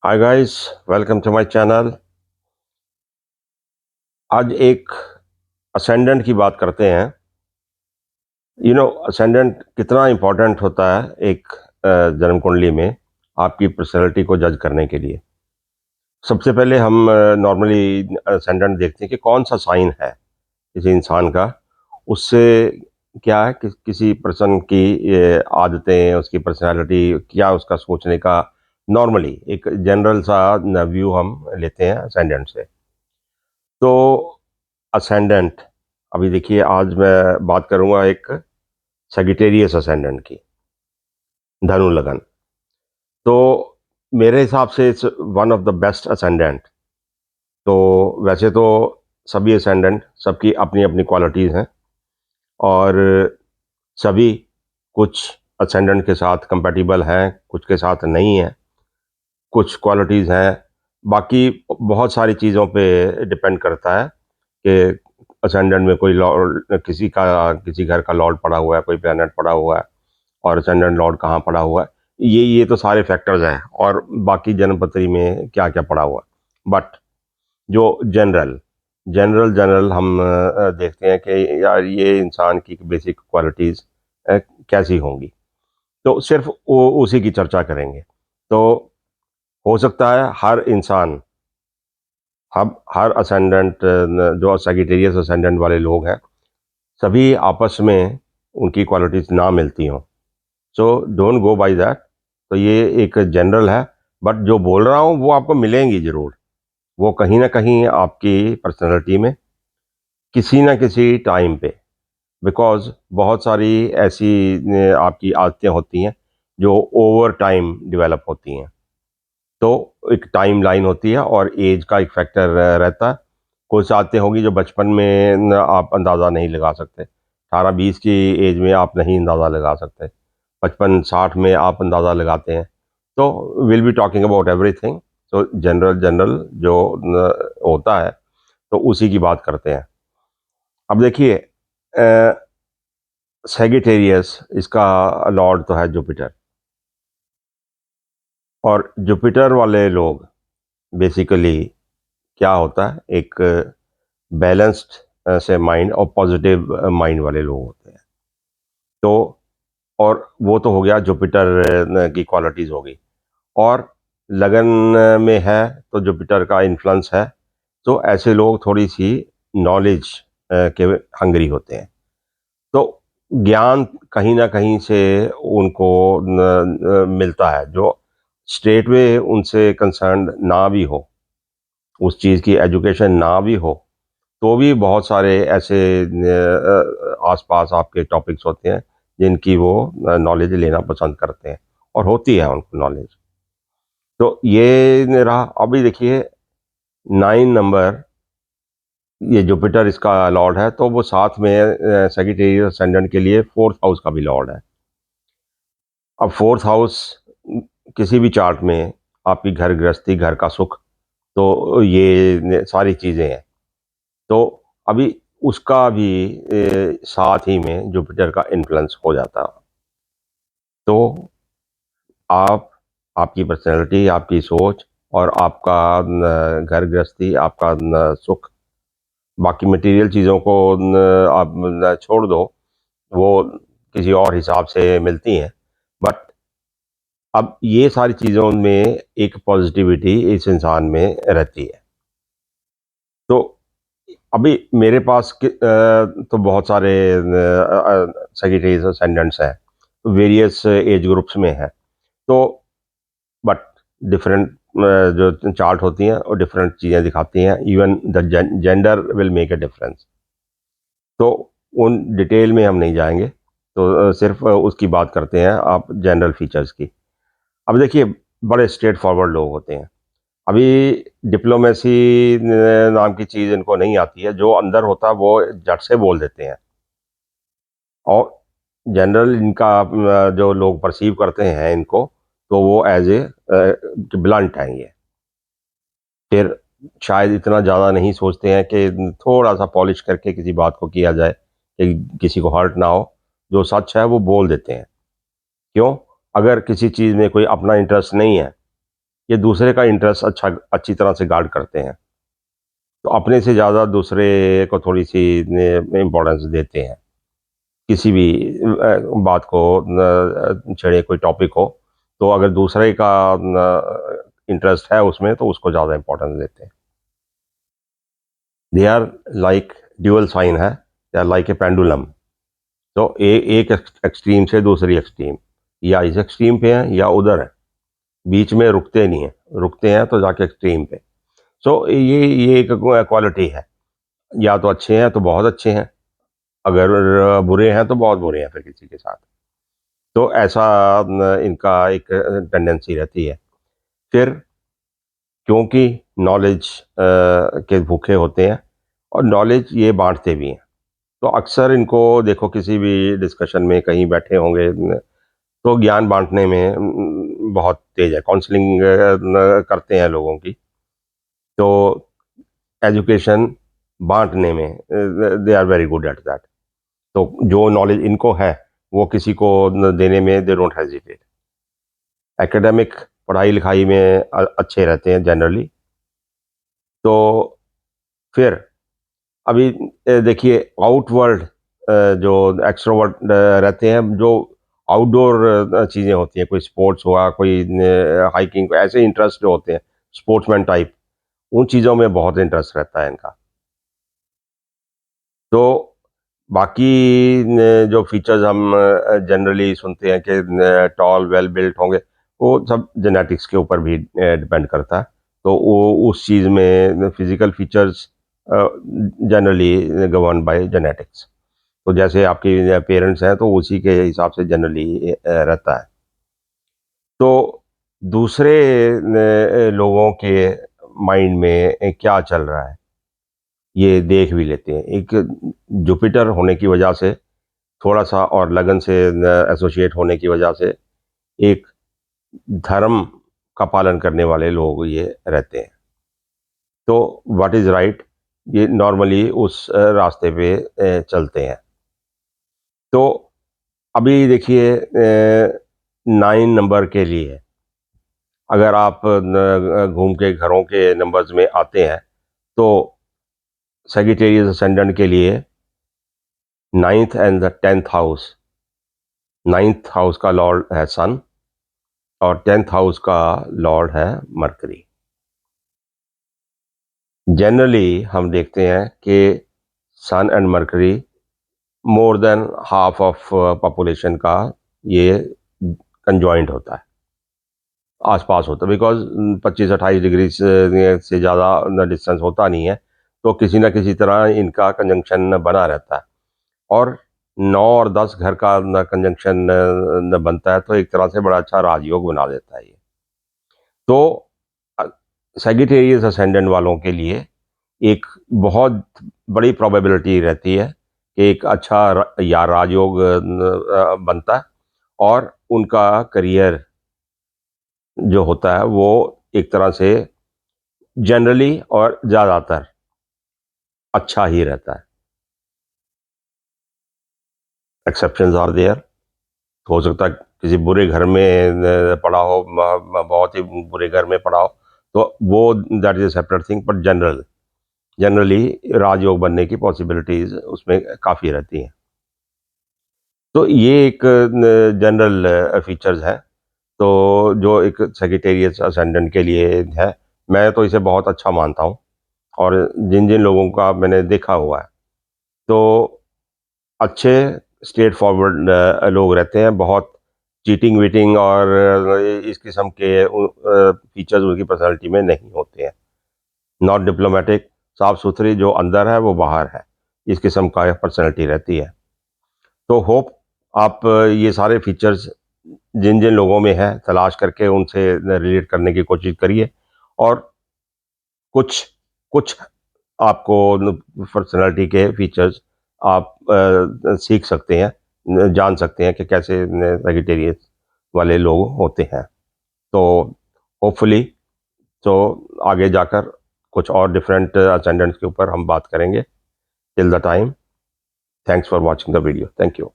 Hi guys, welcome to my channel. आज एक ascendant की बात करते हैं। असेंडेंट कितना इम्पोर्टेंट होता है एक जन्म कुंडली में आपकी पर्सनैलिटी को जज करने के लिए। सबसे पहले हम नॉर्मली असेंडेंट देखते हैं कि कौन सा साइन है किसी इंसान का। उससे क्या है कि किसी पर्सन की आदतें, उसकी पर्सनैलिटी, क्या उसका सोचने का, नॉर्मली एक जनरल सा व्यू हम लेते हैं असेंडेंट से। तो असेंडेंट, अभी देखिए आज मैं बात करूंगा एक सेजिटेरियस असेंडेंट की, धनु लगन। तो मेरे हिसाब से it's one of the best ascendant. तो वैसे तो सभी असेंडेंट, सबकी अपनी अपनी क्वालिटीज़ हैं, और सभी कुछ असेंडेंट के साथ कंपैटिबल हैं, कुछ के साथ नहीं हैं, कुछ क्वालिटीज़ हैं। बाकी बहुत सारी चीज़ों पे डिपेंड करता है कि असेंडेंट में कोई लॉर्ड, किसी घर का लॉर्ड पड़ा हुआ है, कोई प्लैनेट पड़ा हुआ है, और असेंडेंट लॉर्ड कहाँ पड़ा हुआ है। ये तो सारे फैक्टर्स हैं, और बाकी जन्मपत्री में क्या क्या पड़ा हुआ है। बट जो जनरल जनरल जनरल हम देखते हैं कि यार ये इंसान की बेसिक क्वालिटीज़ कैसी होंगी, तो सिर्फ उसी की चर्चा करेंगे। तो हो सकता है हर इंसान, हर असेंडेंट, जो सेजिटेरियस असेंडेंट वाले लोग हैं, सभी आपस में उनकी क्वालिटीज़ ना मिलती हों। So don't go by that. तो ये एक जनरल है, बट जो बोल रहा हूँ वो आपको मिलेंगी ज़रूर। वो कहीं ना कहीं आपकी पर्सनैलिटी में किसी ना किसी टाइम पे, बिकॉज़ बहुत सारी ऐसी आपकी आदतें होती हैं जो ओवर टाइम डेवलप होती हैं। तो एक टाइम लाइन होती है, और एज का एक फैक्टर रहता है। कुछ आदतें होंगी जो बचपन में आप अंदाज़ा नहीं लगा सकते, 18-20 की एज में आप नहीं अंदाज़ा लगा सकते, 55-60 में आप अंदाज़ा लगाते हैं। तो will be talking about everything. तो जनरल जनरल जो होता है, तो उसी की बात करते हैं। अब देखिए, सेगिटेरियस, इसका लॉर्ड तो है जुपिटर। और जुपिटर वाले लोग बेसिकली क्या होता है, एक बैलेंस्ड से माइंड और पॉजिटिव माइंड वाले लोग होते हैं। तो और वो तो हो गया जुपिटर की क्वालिटीज़ होगी। और लगन में है तो जुपिटर का इन्फ्लुएंस है, तो ऐसे लोग थोड़ी सी नॉलेज के हंगरी होते हैं। तो ज्ञान कहीं ना कहीं से उनको मिलता है, जो स्ट्रेट वे उनसे कंसर्न ना भी हो, उस चीज़ की एजुकेशन ना भी हो, तो भी बहुत सारे ऐसे आसपास आपके टॉपिक्स होते हैं जिनकी वो नॉलेज लेना पसंद करते हैं, और होती है उनको नॉलेज। तो ये रहा। अभी देखिए 9 नंबर, ये जुपिटर इसका लॉर्ड है, तो वो साथ में सेजिटेरियस असेंडेंट के लिए फोर्थ हाउस का भी लॉर्ड है। अब फोर्थ हाउस किसी भी चार्ट में आपकी घर गृहस्थी, घर का सुख, तो ये सारी चीज़ें हैं। तो अभी उसका भी साथ ही में जुपिटर का इन्फ्लुएंस हो जाता है। तो आप, आपकी पर्सनैलिटी, आपकी सोच, और आपका घर गृहस्थी, आपका सुख, बाकी मटेरियल चीज़ों को आप छोड़ दो, वो किसी और हिसाब से मिलती हैं। बट अब ये सारी चीज़ों में एक पॉजिटिविटी इस इंसान में रहती है। तो अभी मेरे पास तो बहुत सारे सेक्रेटरीज असेंडेंट्स हैं, वेरियस एज ग्रुप्स में हैं। तो बट डिफरेंट जो चार्ट होती हैं और डिफरेंट चीज़ें दिखाती हैं, even the gender will make a difference. तो उन डिटेल में हम नहीं जाएंगे। तो सिर्फ उसकी बात करते हैं, आप जनरल फीचर्स की। अब देखिए, बड़े स्ट्रेट फॉरवर्ड लोग होते हैं। अभी डिप्लोमेसी नाम की चीज़ इनको नहीं आती है, जो अंदर होता है वो झट से बोल देते हैं। और जनरल इनका जो लोग परसीव करते हैं इनको, तो वो एज ए ब्लंट हैं ये। फिर शायद इतना ज़्यादा नहीं सोचते हैं कि थोड़ा सा पॉलिश करके किसी बात को किया जाए कि किसी को हर्ट ना हो। जो सच है वो बोल देते हैं। क्यों? अगर किसी चीज़ में कोई अपना इंटरेस्ट नहीं है, ये दूसरे का इंटरेस्ट अच्छी तरह से गार्ड करते हैं, तो अपने से ज़्यादा दूसरे को थोड़ी सी इम्पोर्टेंस देते हैं। किसी भी बात को छेड़े, कोई टॉपिक हो, तो अगर दूसरे का इंटरेस्ट है उसमें तो उसको ज़्यादा इम्पोर्टेंस देते हैं। They are like dual sign है, they are like a pendulum. तो एक एक्सट्रीम से दूसरी एक्सट्रीम, या इस एक्सट्रीम पे हैं या उधर है, बीच में रुकते नहीं है, रुकते हैं तो जाके एक्सट्रीम पे। सो ये एक क्वालिटी है, या तो अच्छे हैं तो बहुत अच्छे हैं, अगर बुरे हैं तो बहुत बुरे हैं फिर किसी के साथ। तो ऐसा इनका एक टेंडेंसी रहती है। फिर क्योंकि नॉलेज के भूखे होते हैं और नॉलेज ये बांटते भी हैं, तो अक्सर इनको देखो किसी भी डिस्कशन में कहीं बैठे होंगे तो ज्ञान बांटने में बहुत तेज है, काउंसलिंग करते हैं लोगों की, तो एजुकेशन बांटने में they are very good at that. तो जो नॉलेज इनको है वो किसी को देने में दे डोंट हेजिटेट। एकेडमिक पढ़ाई लिखाई में अच्छे रहते हैं जनरली। तो फिर अभी देखिए आउटवर्ड जो एक्सट्रोवर्ट रहते हैं, जो आउटडोर चीज़ें होती हैं, कोई स्पोर्ट्स हुआ, कोई हाइकिंग, ऐसे इंटरेस्ट जो होते हैं स्पोर्ट्समैन टाइप, उन चीज़ों में बहुत इंटरेस्ट रहता है इनका। तो बाकी जो फीचर्स हम जनरली सुनते हैं कि टॉल वेल बिल्ट होंगे, वो सब जेनेटिक्स के ऊपर भी डिपेंड करता है। तो वो उस चीज़ में physical features generally govern by genetics. तो जैसे आपके पेरेंट्स हैं तो उसी के हिसाब से जनरली रहता है। तो दूसरे लोगों के माइंड में क्या चल रहा है ये देख भी लेते हैं। एक जुपिटर होने की वजह से, थोड़ा सा और लगन से एसोसिएट होने की वजह से, एक धर्म का पालन करने वाले लोग ये रहते हैं। तो व्हाट इज़ राइट, ये नॉर्मली उस रास्ते पे चलते हैं। तो अभी देखिए 9 नंबर के लिए अगर आप घूम के घरों के नंबर्स में आते हैं, तो सेजिटेरियस असेंडेंट के लिए 9th and the 10th house, 9th house का लॉर्ड है सन और 10th हाउस का लॉर्ड है मरकरी। जनरली हम देखते हैं कि Sun and Mercury more than half of population का ये कंजॉइंट होता है, आसपास होता है, बिकॉज 25-28 डिग्री से ज़्यादा डिस्टेंस होता नहीं है, तो किसी न किसी तरह इनका कंजंक्शन बना रहता है। और 9 और 10 घर का कंजंक्शन बनता है तो एक तरह से बड़ा अच्छा राजयोग बना देता है ये। तो सैजिटेरियस असेंडेंट वालों के लिए एक बहुत बड़ी प्रोबेबिलिटी रहती है कि एक अच्छा या राजयोग बनता है और उनका करियर जो होता है वो एक तरह से जनरली और ज़्यादातर अच्छा ही रहता है। Exceptions are there. हो सकता है किसी बुरे घर में पड़ा हो, बहुत ही बुरे घर में पड़ा हो, तो वो that is a separate thing, but generally राजयोग बनने की पॉसिबिलिटीज उसमें काफ़ी रहती हैं। तो ये एक जनरल फीचर्स है, तो जो एक सेजिटेरियस असेंडेंट के लिए है। मैं तो इसे बहुत अच्छा मानता हूँ, और जिन जिन लोगों का मैंने देखा हुआ है, तो अच्छे स्ट्रेट फॉरवर्ड लोग रहते हैं, बहुत चीटिंग वीटिंग और इस किस्म के फीचर्स उनकी पर्सनालिटी में नहीं होते हैं। नॉट डिप्लोमेटिक, साफ सुथरी, जो अंदर है वो बाहर है, इस किस्म का पर्सनालिटी रहती है। तो होप आप ये सारे फीचर्स जिन जिन लोगों में है तलाश करके उनसे रिलेट करने की कोशिश करिए, और कुछ कुछ आपको पर्सनालिटी के फीचर्स आप सीख सकते हैं, जान सकते हैं कि कैसे वेजिटेरियन वाले लोग होते हैं। तो होपफुली, तो आगे जाकर कुछ और डिफरेंट असेंडेंट्स के ऊपर हम बात करेंगे। Till the time, thanks for watching the video. Thank you.